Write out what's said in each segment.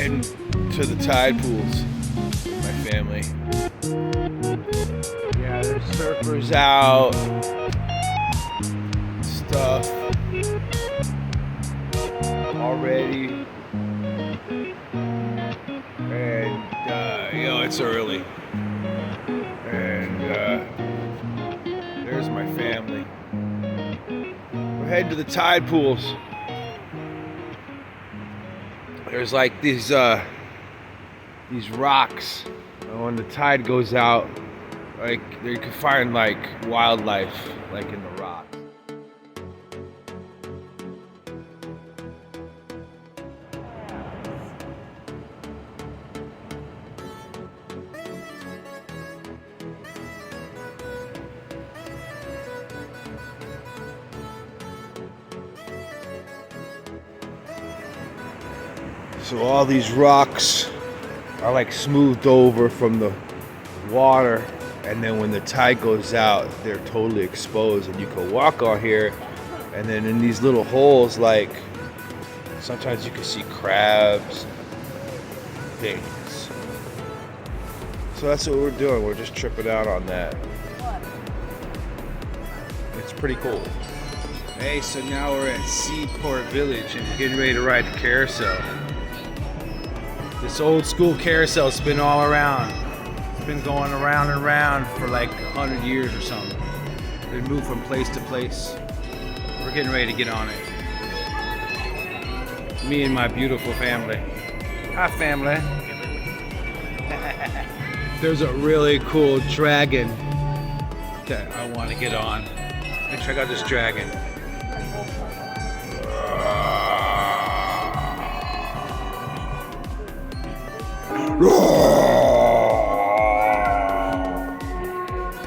heading to the tide pools with my family. Yeah, there's surfers out, stuff already, and it's early, and there's my family. We're heading to the tide pools. There's like these rocks. When the tide goes out, like you can find like wildlife like in the rocks. So all these rocks are like smoothed over from the water, and then when the tide goes out, they're totally exposed, and you can walk on here, and then in these little holes, like sometimes you can see crabs, things. So that's what we're doing. We're just tripping out on that. It's pretty cool. Hey, so now we're at Seaport Village and we're getting ready to ride the carousel. This old school carousel spin all around. It's been going around and around for like 100 years or something. They move from place to place. We're getting ready to get on it. Me and my beautiful family. Hi, family. There's a really cool dragon that I want to get on. Let's check out this dragon.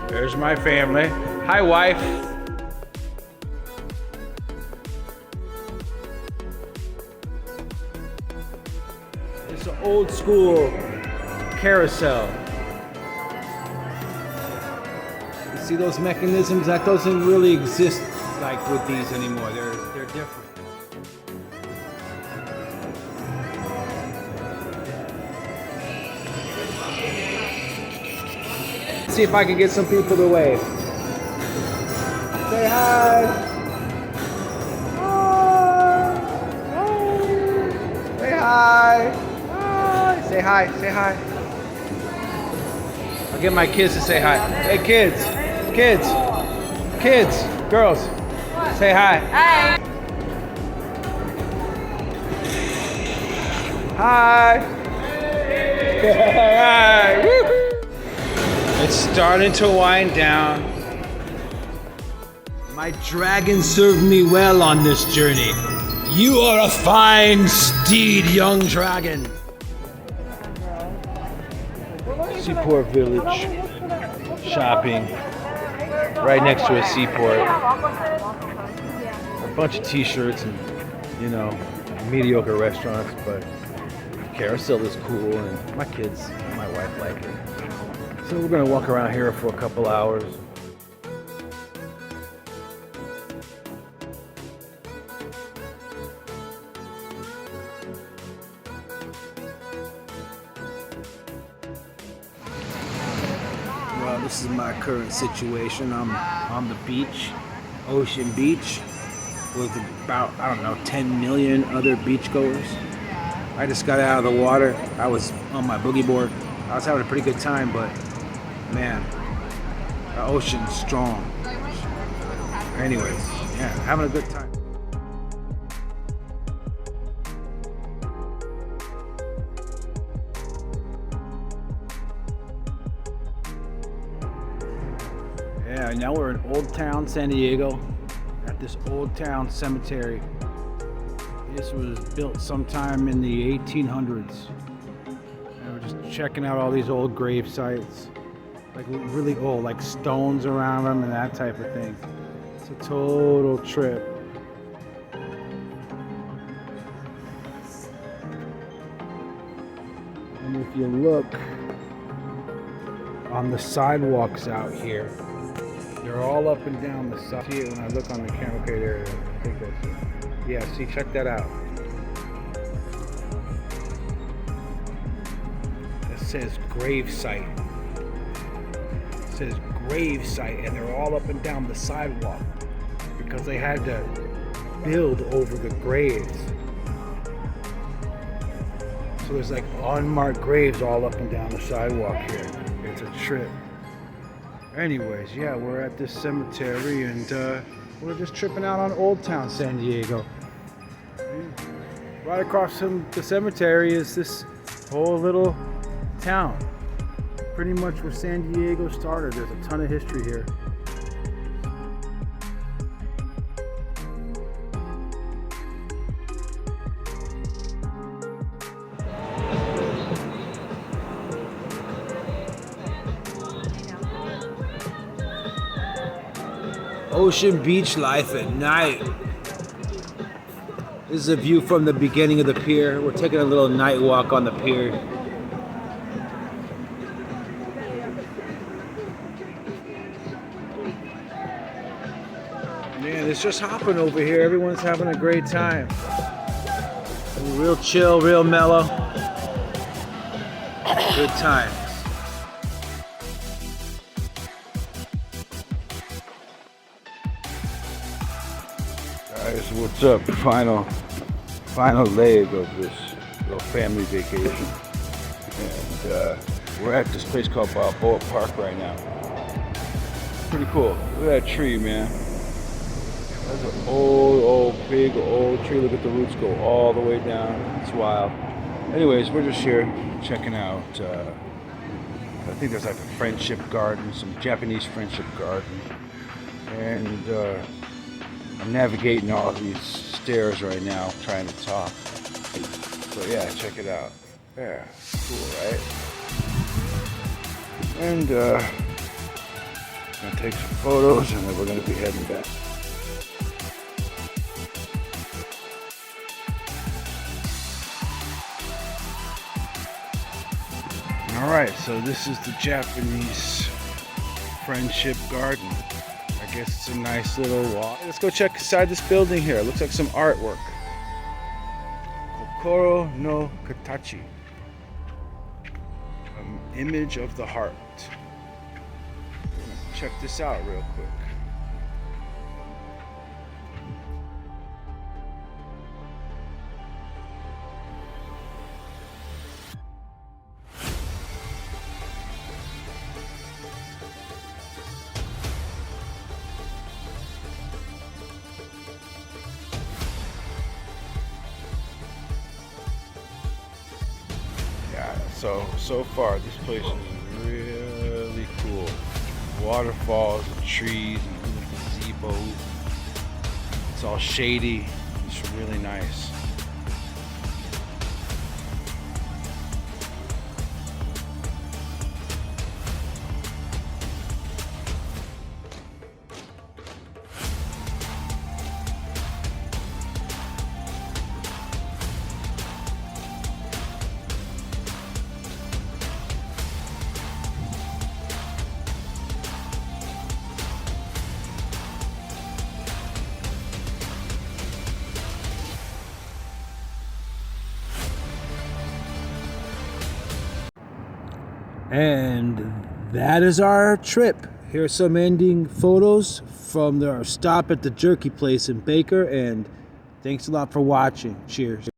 There's my family. Hi, wife. It's an old school carousel. You see those mechanisms? That doesn't really exist like with these anymore. They're different. See if I can get some people to wave. Say hi. Hi. Hi. Say hi. Hi. Say hi. Say hi. I'll get my kids to say hi. Hey kids. Kids. Kids. Girls. Say hi. Hi. Hi. Hi. Woo-hoo. It's starting to wind down. My dragon served me well on this journey. You are a fine steed, young dragon. Seaport Village. Shopping. Right next to a seaport. A bunch of t-shirts and, mediocre restaurants, but Carousel is cool and my kids and my wife like it. So we're gonna walk around here for a couple hours. Well, this is my current situation. I'm on the beach, Ocean Beach, with about, 10 million other beachgoers. I just got out of the water. I was on my boogie board. I was having a pretty good time, but man, the ocean's strong. Anyways, yeah, having a good time. Yeah, now we're in Old Town, San Diego, at this Old Town cemetery. This was built sometime in the 1800s. And we're just checking out all these old grave sites. Like really old, like stones around them and that type of thing. It's a total trip. And if you look on the sidewalks out here, they're all up and down the side. See it when I look on the camera. Okay, there. I think that's it. Yeah, see, check that out. says grave site. It says grave site, and they're all up and down the sidewalk because they had to build over the graves. So there's like unmarked graves all up and down the sidewalk here. It's a trip. Anyways, yeah, we're at this cemetery and we're just tripping out on Old Town San Diego. Right across from the cemetery is this whole little town. Pretty much where San Diego started. There's a ton of history here. Ocean beach life at night. This is a view from the beginning of the pier. We're taking a little night walk on the pier. Man, it's just hopping over here. Everyone's having a great time. Real chill, real mellow. Good times. Guys, what's up? Final leg of this little family vacation, and we're at this place called Balboa Park right now. Pretty cool. Look at that tree, man. That's an big old tree. Look at the roots go all the way down. It's wild. Anyways, we're just here checking out. I think there's like a friendship garden, some Japanese friendship garden, and I'm navigating all these stairs right now, trying to talk. So yeah, check it out. Yeah, cool, right? And gonna take some photos, and then we're gonna be heading back. All right, so this is the Japanese friendship garden. I guess it's a nice little walk. Let's go check inside this building here. It looks like some artwork. Kokoro no Katachi. An image of the heart. Check this out real quick. So far this place is really cool. Waterfalls and trees and little gazebos. It's all shady. It's really nice. And that is our trip. Here are some ending photos from our stop at the jerky place in Baker, and thanks a lot for watching. Cheers.